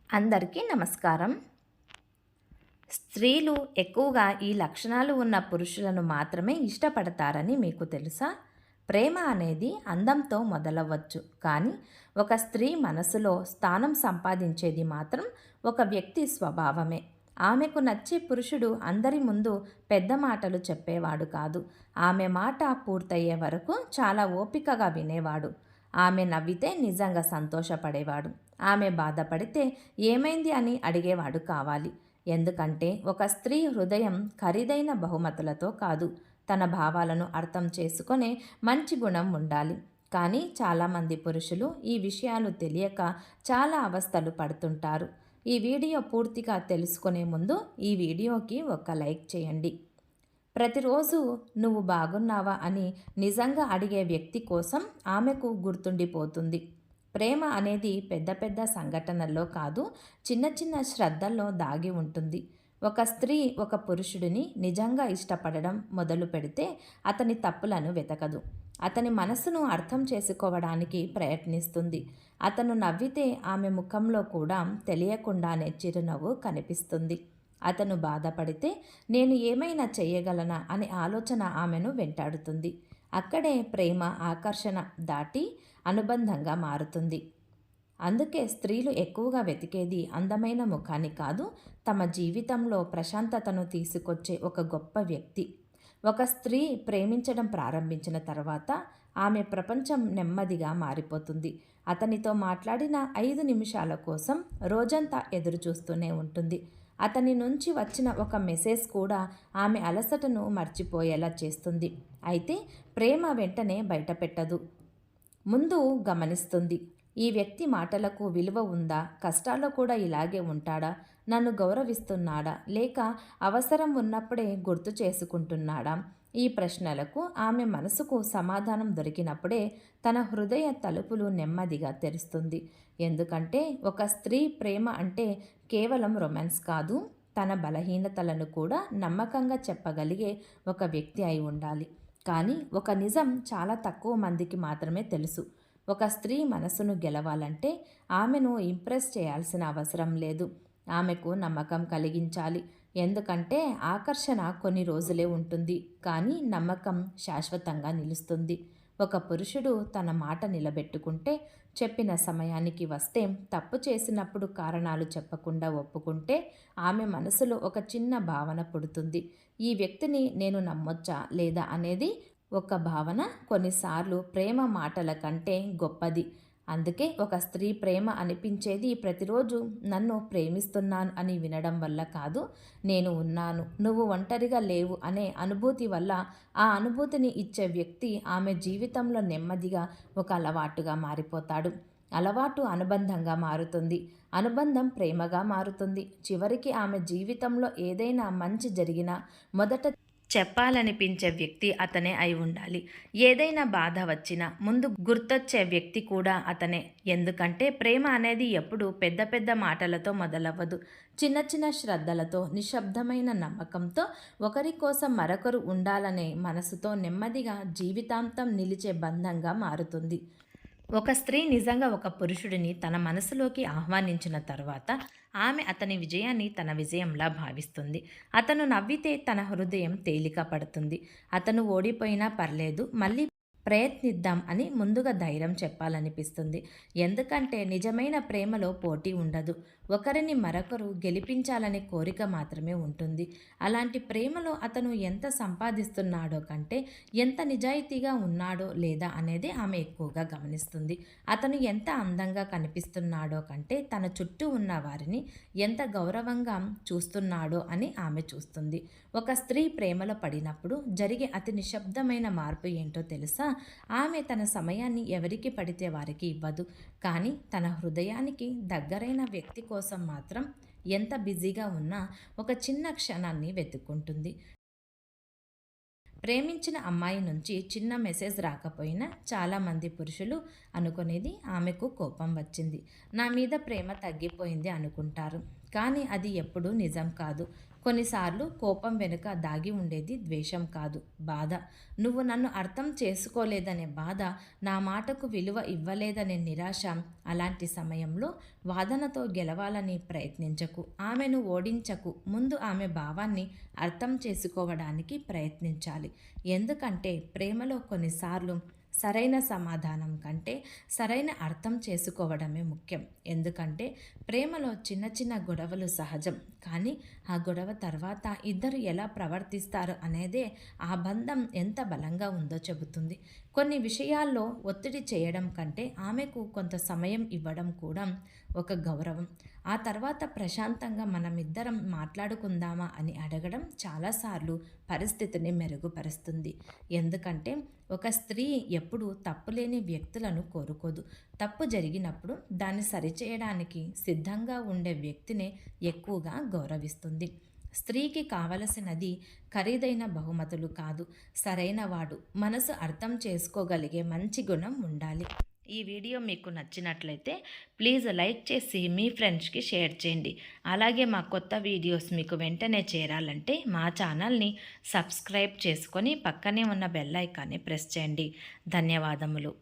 అందరికీ నమస్కారం. స్త్రీలు ఎక్కువగా ఈ లక్షణాలు ఉన్న పురుషులను మాత్రమే ఇష్టపడతారని మీకు తెలుసా? ప్రేమ అనేది అందంతో మొదలవ్వచ్చు, కానీ ఒక స్త్రీ మనసులో స్థానం సంపాదించేది మాత్రం ఒక వ్యక్తి స్వభావమే. ఆమెకు నచ్చే పురుషుడు అందరి ముందు పెద్ద మాటలు చెప్పేవాడు కాదు. ఆమె మాట పూర్తయ్యే వరకు చాలా ఓపికగా వినేవాడు. ఆమె నవ్వితే నిజంగా సంతోషపడేవాడు. ఆమె బాధపడితే ఏమైంది అని అడిగేవాడు కావాలి. ఎందుకంటే ఒక స్త్రీ హృదయం ఖరీదైన బహుమతులతో కాదు, తన భావాలను అర్థం చేసుకునే మంచి గుణం ఉండాలి. కానీ చాలామంది పురుషులు ఈ విషయాలు తెలియక చాలా అవస్థలు పడుతుంటారు. ఈ వీడియో పూర్తిగా తెలుసుకునే ముందు ఈ వీడియోకి ఒక లైక్ చేయండి. ప్రతిరోజు నువ్వు బాగున్నావా అని నిజంగా అడిగే వ్యక్తి కోసం ఆమెకు గుర్తుండిపోతుంది. ప్రేమ అనేది పెద్ద పెద్ద సంఘటనల్లో కాదు, చిన్న చిన్న శ్రద్ధల్లో దాగి ఉంటుంది. ఒక స్త్రీ ఒక పురుషుడిని నిజంగా ఇష్టపడడం మొదలు పెడితే అతని తప్పులను వెతకదు. అతని మనసును అర్థం చేసుకోవడానికి ప్రయత్నిస్తుంది. అతను నవ్వితే ఆమె ముఖంలో కూడా తెలియకుండానే చిరునవ్వు కనిపిస్తుంది. అతను బాధపడితే నేను ఏమైనా చేయగలనా అనే ఆలోచన ఆమెను వెంటాడుతుంది. అక్కడే ప్రేమ ఆకర్షణ దాటి అనుబంధంగా మారుతుంది. అందుకే స్త్రీలు ఎక్కువగా వెతికేది అందమైన ముఖాన్ని కాదు, తమ జీవితంలో ప్రశాంతతను తీసుకొచ్చే ఒక గొప్ప వ్యక్తి. ఒక స్త్రీ ప్రేమించడం ప్రారంభించిన తర్వాత ఆమె ప్రపంచం నెమ్మదిగా మారిపోతుంది. అతనితో మాట్లాడిన 5 నిమిషాల కోసం రోజంతా ఎదురు చూస్తూనే ఉంటుంది. అతని నుంచి వచ్చిన ఒక మెసేజ్ కూడా ఆమె అలసటను మర్చిపోయేలా చేస్తుంది. అయితే ప్రేమ వెంటనే బయటపెట్టదు, ముందు గమనిస్తుంది. ఈ వ్యక్తి మాటలకు విలువ ఉందా? కష్టాల్లో కూడా ఇలాగే ఉంటాడా? నన్ను గౌరవిస్తున్నాడా? లేక అవసరం ఉన్నప్పుడే గుర్తు చేసుకుంటున్నాడా? ఈ ప్రశ్నలకు ఆమె మనసుకు సమాధానం దొరికినప్పుడే తన హృదయ తలుపులు నెమ్మదిగా తెరుస్తుంది. ఎందుకంటే ఒక స్త్రీ ప్రేమ అంటే కేవలం రొమాన్స్ కాదు, తన బలహీనతలను కూడా నమ్మకంగా చెప్పగలిగే ఒక వ్యక్తి అయి ఉండాలి. కానీ ఒక నిజం చాలా తక్కువ మందికి మాత్రమే తెలుసు. ఒక స్త్రీ మనసును గెలవాలంటే ఆమెను ఇంప్రెస్ చేయాల్సిన అవసరం లేదు. ఆమెకు నమ్మకం కలిగించాలి. ఎందుకంటే ఆకర్షణ కొన్ని రోజులే ఉంటుంది, కానీ నమ్మకం శాశ్వతంగా నిలుస్తుంది. ఒక పురుషుడు తన మాట నిలబెట్టుకుంటే, చెప్పిన సమయానికి వస్తే, తప్పు చేసినప్పుడు కారణాలు చెప్పకుండా ఒప్పుకుంటే ఆమె మనసులో ఒక చిన్న భావన పుడుతుంది. ఈ వ్యక్తిని నేను నమ్మొచ్చా లేదా అనేది ఒక భావన కొన్నిసార్లు ప్రేమ మాటల కంటే గొప్పది. అందుకే ఒక స్త్రీ ప్రేమ అనిపించేది ప్రతిరోజు నన్ను ప్రేమిస్తున్నాను అని వినడం వల్ల కాదు, నేను ఉన్నాను, నువ్వు ఒంటరిగా లేవు అనే అనుభూతి వల్ల. ఆ అనుభూతిని ఇచ్చే వ్యక్తి ఆమె జీవితంలో నెమ్మదిగా ఒక అలవాటుగా మారిపోతాడు. అలవాటు అనుబంధంగా మారుతుంది. అనుబంధం ప్రేమగా మారుతుంది. చివరికి ఆమె జీవితంలో ఏదైనా మంచి జరిగినా మొదట చెప్పాలనిపించే వ్యక్తి అతనే అయి ఉండాలి. ఏదైనా బాధ వచ్చినా ముందు గుర్తొచ్చే వ్యక్తి కూడా అతనే. ఎందుకంటే ప్రేమ అనేది ఎప్పుడు పెద్ద పెద్ద మాటలతో మొదలవ్వదు. చిన్న చిన్న శ్రద్ధలతో, నిశ్శబ్దమైన నమ్మకంతో, ఒకరి కోసం మరొకరు ఉండాలనే మనసుతో నెమ్మదిగా జీవితాంతం నిలిచే బంధంగా మారుతుంది. ఒక స్త్రీ నిజంగా ఒక పురుషుడిని తన మనసులోకి ఆహ్వానించిన తర్వాత ఆమె అతని విజయాన్ని తన విజయంలా భావిస్తుంది. అతను నవ్వితే తన హృదయం తేలిక పడుతుంది. అతను ఓడిపోయినా పర్లేదు, మళ్ళీ ప్రయత్నిద్దాం అని ముందుగా ధైర్యం చెప్పాలనిపిస్తుంది. ఎందుకంటే నిజమైన ప్రేమలో పోటీ ఉండదు. ఒకరిని మరొకరు గెలిపించాలనే కోరిక మాత్రమే ఉంటుంది. అలాంటి ప్రేమలో అతను ఎంత సంపాదిస్తున్నాడో కంటే ఎంత నిజాయితీగా ఉన్నాడో లేదా అనేది ఆమె ఎక్కువగా గమనిస్తుంది. అతను ఎంత అందంగా కనిపిస్తున్నాడో కంటే తన చుట్టూ ఉన్న వారిని ఎంత గౌరవంగా చూస్తున్నాడో అని ఆమె చూస్తుంది. ఒక స్త్రీ ప్రేమలో పడినప్పుడు జరిగే అతి నిశ్శబ్దమైన మార్పు ఏంటో తెలుసా? ఆమె తన సమయాన్ని ఎవరికి పడితే వారికి ఇవ్వదు, కానీ తన హృదయానికి దగ్గరైన వ్యక్తి కోసం మాత్రం ఎంత బిజీగా ఉన్నా ఒక చిన్న క్షణాన్ని వెతుక్కుంటుంది. ప్రేమించిన అమ్మాయి నుంచి చిన్న మెసేజ్ రాకపోయినా చాలామంది పురుషులు అనుకునేది ఆమెకు కోపం వచ్చింది, నా మీద ప్రేమ తగ్గిపోయింది అనుకుంటారు. కానీ అది ఎప్పుడూ నిజం కాదు. కొన్నిసార్లు కోపం వెనుక దాగి ఉండేది ద్వేషం కాదు, బాధ. నువ్వు నన్ను అర్థం చేసుకోలేదనే బాధ, నా మాటకు విలువ ఇవ్వలేదనే నిరాశ. అలాంటి సమయంలో వాదనతో గెలవాలని ప్రయత్నించకు, ఆమెను ఓడించకు. ముందు ఆమె భావాన్ని అర్థం చేసుకోవడానికి ప్రయత్నించాలి. ఎందుకంటే ప్రేమలో కొన్నిసార్లు సరైన సమాధానం కంటే సరైన అర్థం చేసుకోవడమే ముఖ్యం. ఎందుకంటే ప్రేమలో చిన్న చిన్న గొడవలు సహజం, కానీ ఆ గొడవ తర్వాత ఇద్దరు ఎలా ప్రవర్తిస్తారు అనేదే ఆ బంధం ఎంత బలంగా ఉందో చెబుతుంది. కొన్ని విషయాల్లో ఒత్తిడి చేయడం కంటే ఆమెకు కొంత సమయం ఇవ్వడం కూడా ఒక గౌరవం. ఆ తర్వాత ప్రశాంతంగా మనమిద్దరం మాట్లాడుకుందామా అని అడగడం చాలాసార్లు పరిస్థితిని మెరుగుపరుస్తుంది. ఎందుకంటే ఒక స్త్రీ ఎప్పుడూ తప్పులేని వ్యక్తులను కోరుకోదు. తప్పు జరిగినప్పుడు దాన్ని సరిచేయడానికి సిద్ధంగా ఉండే వ్యక్తినే ఎక్కువగా గౌరవిస్తుంది. స్త్రీకి కావలసినది ఖరీదైన బహుమతులు కాదు, సరైనవాడు, మనసు అర్థం చేసుకోగలిగే మంచి గుణం ఉండాలి. ఈ వీడియో మీకు నచ్చినట్లయితే ప్లీజ్ లైక్ చేసి మీ ఫ్రెండ్స్కి షేర్ చేయండి. అలాగే మా కొత్త వీడియోస్ మీకు వెంటనే చేరాలంటే మా ఛానల్ని సబ్స్క్రైబ్ చేసుకొని పక్కనే ఉన్న బెల్ ఐకాన్ని ప్రెస్ చేయండి. ధన్యవాదములు.